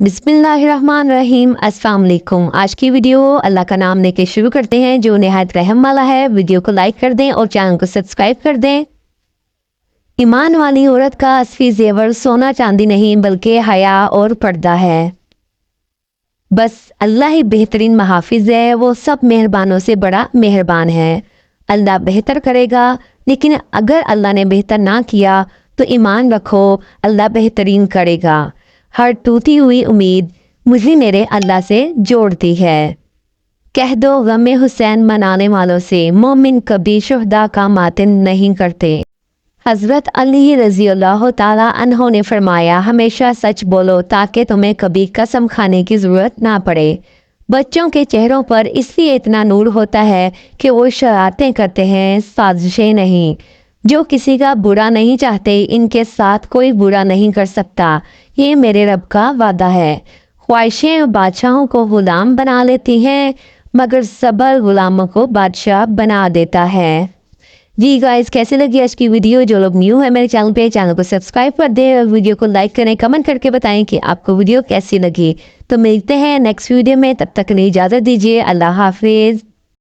बिस्मिल्लाहिर्रहमानिर्रहीम। अस्सलाम वालेकुम। आज की वीडियो अल्लाह का नाम लेके शुरू करते हैं जो निहायत रहम वाला है। वीडियो को लाइक कर दें और चैनल को सब्सक्राइब कर दें। ईमान वाली औरत का असली जेवर सोना चांदी नहीं बल्कि हया और पर्दा है। बस अल्लाह ही बेहतरीन महाफिज है, वो सब मेहरबानों से बड़ा मेहरबान है। अल्लाह बेहतर करेगा, लेकिन अगर अल्लाह ने बेहतर ना किया तो ईमान रखो, अल्लाह बेहतरीन करेगा। हर टूटी हुई उम्मीद मुझे मेरे अल्लाह से जोड़ती है। कह दो गम हुसैन मनाने वालों से, मोमिन कभी शुहदा का मातम नहीं करते। हज़रत अली रज़ी अल्लाह ताला अन्हो ने फरमाया, हमेशा सच बोलो ताकि तुम्हें कभी कसम खाने की ज़रूरत ना पड़े। बच्चों के चेहरों पर इसलिए इतना नूर होता है कि वो शरारतें करते हैं, साजिशें नहीं। जो किसी का बुरा नहीं चाहते, इनके साथ कोई बुरा नहीं कर सकता, ये मेरे रब का वादा है। ख्वाहिशें बादशाहों को गुलाम बना लेती हैं, मगर सबर गुलामों को बादशाह बना देता है। जी गाइस, कैसे लगी आज की वीडियो? जो लोग न्यू है मेरे चैनल को सब्सक्राइब कर दें और वीडियो को लाइक करें, कमेंट करके बताएं कि आपको वीडियो कैसी लगी। तो मिलते हैं नेक्स्ट वीडियो में, तब तक के लिए इजाज़त दीजिए। अल्लाह हाफिज़।